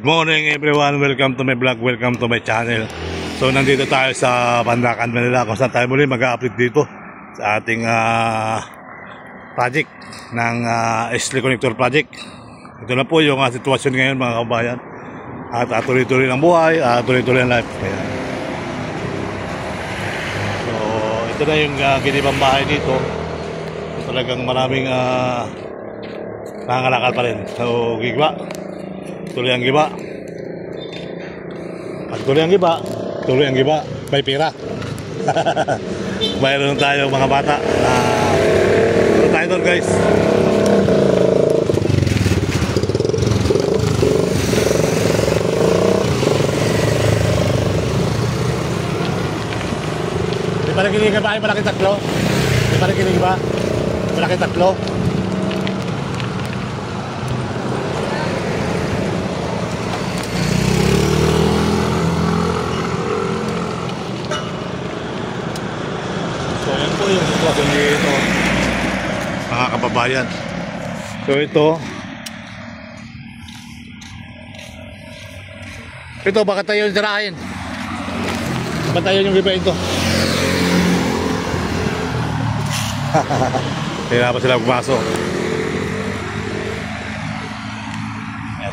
Good morning everyone, welcome to my vlog, welcome to my channel. So nandito tayo sa Pandacan, Manila, kung saan tayo muli mag-update dito sa ating project ng SLE Connector project. Ito na po yung sitwasyon ngayon mga kabayan. At tuloy-tuloy ng buhay, tuloy-tuloy ng life. Ayan. So ito na yung ginibang bahay dito. So, talagang maraming nangangalakal pa rin. So gigwa, tuloy ang giba. Pag tuloy ang giba, tuloy ang giba, may pera. Mayroon tayo mga bata na tayo doon guys. Di ba nakinig ba ay malaki tatlo? Di ba nakinig ba? Malaki tatlo? Yung sitwasyon dito mga kababayan. So ito baka tayo yung sirahin, bantayan yung iba ito. Kaya pa sila pumasok.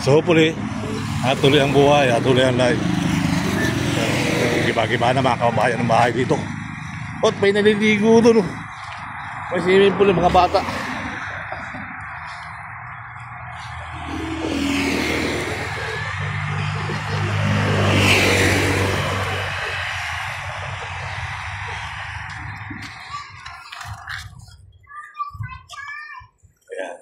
So hopefully tuloy ang buhay, tuloy ang life. Giba-giba na mga kababayan ng bahay dito. At may naliligo doon. May swimming pool ng mga bata. Ayan.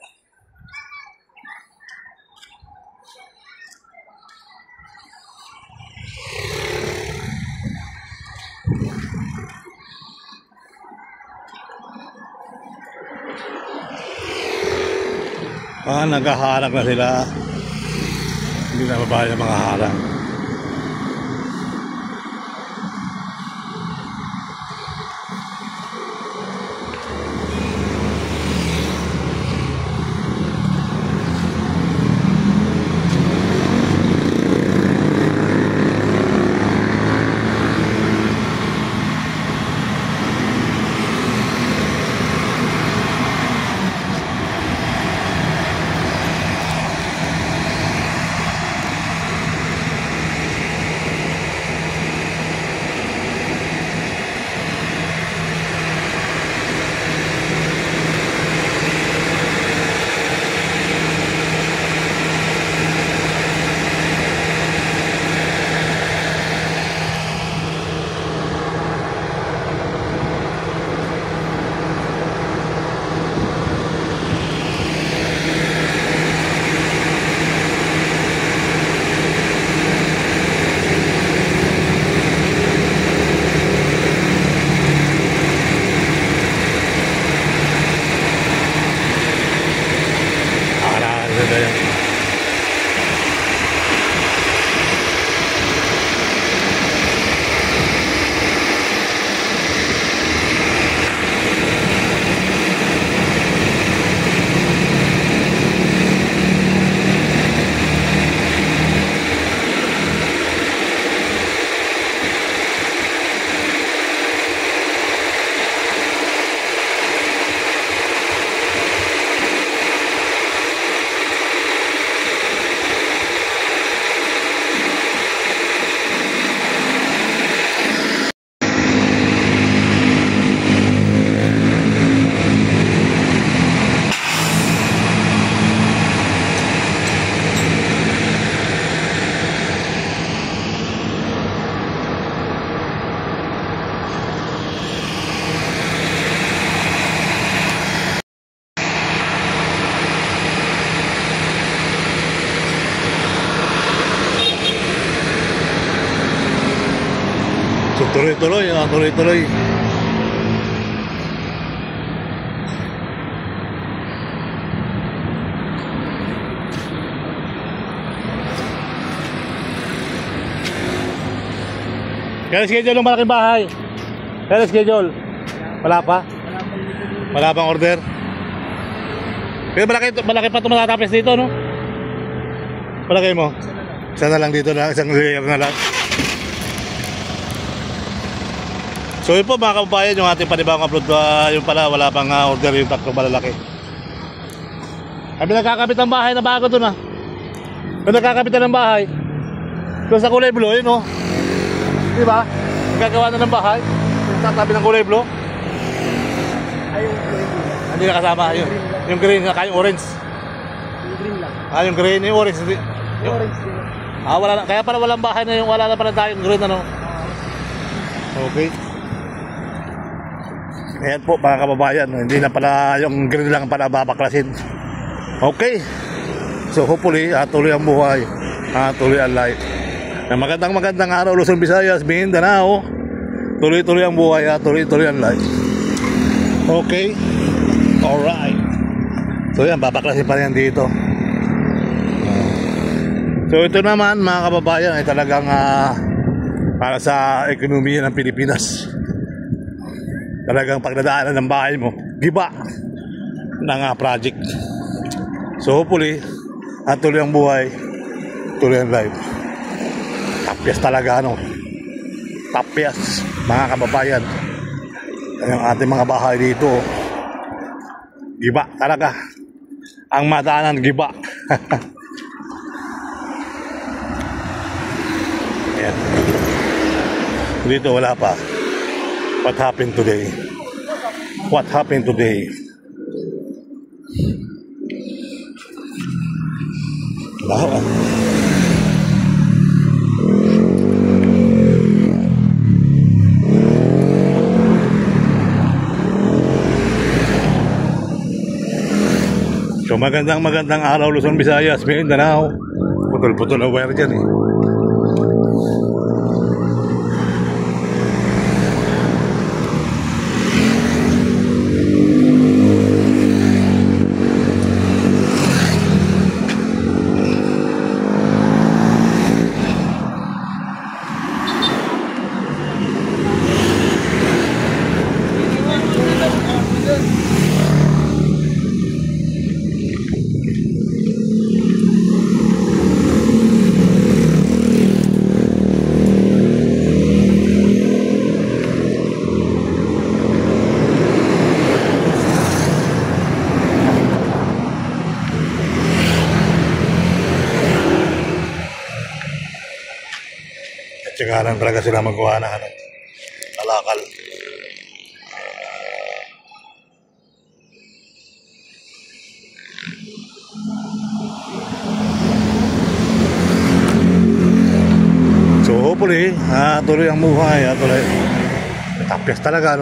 Naghaharang na sila. Hindi na mabahay ang mga harang. So tuloy-tuloy, tuloy-tuloy. Kaya schedule ng malaking bahay. Kaya schedule. Wala pa? Wala pang order. Pero malaki pa ito matatapos dito, no? Malaki mo? Isa na lang dito na, isang layer na lang. So yun po mga kababayan, yung ating panibawang upload, yung pala wala pang order yung tatlong malalaki. Kami nagkakabit ng bahay na bago doon Kami nagkakabit ng bahay. Doon sa kulay blue, yun Diba? Nagkagawa na ng bahay. Sa tabi ng kulay blue. Ay, yung kulay blue. Hindi na kasama. Yung green, saka yung orange. Yung green lang. Yung green, yung orange. Yung orange din. Wala na. Kaya pala walang bahay na yung wala na pala tayong green Okay. Ayan po mga kababayan. Hindi na pala yung green lang pala babaklasin. Okay. So hopefully, tuloy ang buhay. Tuloy ang life. Magandang araw Luzon, Visayas, Mindanao. Tuloy-tuloy ang buhay, tuloy-tuloy ang life. Okay. Alright. So yan, babaklasin pa rin dito. So ito naman mga kababayan ay talagang para sa ekonomiya ng Pilipinas. Talagang pagdadaanan ng bahay mo, giba ng project. So hopefully, tuloy ang buhay, tuloy ang life. Tapyas talaga Tapyas mga kababayan. Yung ating mga bahay dito, giba talaga. Ang madaanan, giba. Ayan. Dito wala pa. What happened today? What happened today? Wow. So magandang araw Luzon, Visayas, Mindanao. Putol-putol na wire dyan Tsagalan talaga sila magawa na kalakal. So hopefully, tuloy ang buhay, tuloy. Tapyas talaga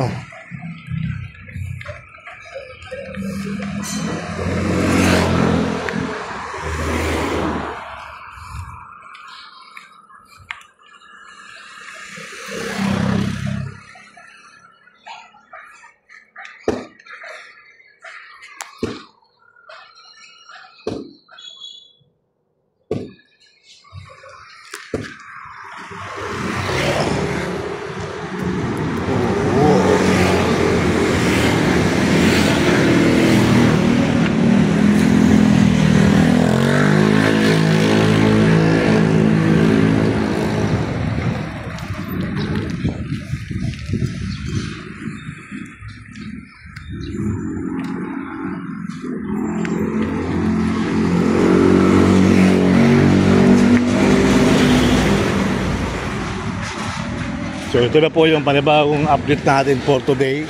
So ito na po yung panibagong update natin for today.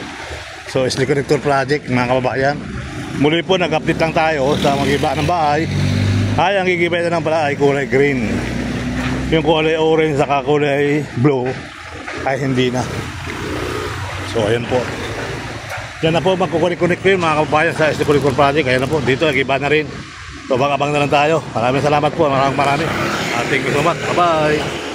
So SL Connector Project mga kababayan. Muli po nag-update lang tayo sa mag-iba ng bahay. Ang gigibay na ng pala ay kulay green. Yung kulay orange saka kulay blue ay hindi na. So ayan po. Yan na po magkukunik-kunik ko yung mga kababayan sa SL Connector Project. Ayan na po, dito nag-iba na rin. So abang-abang na lang tayo. Maraming salamat po, maraming. Thank you so much. Bye bye.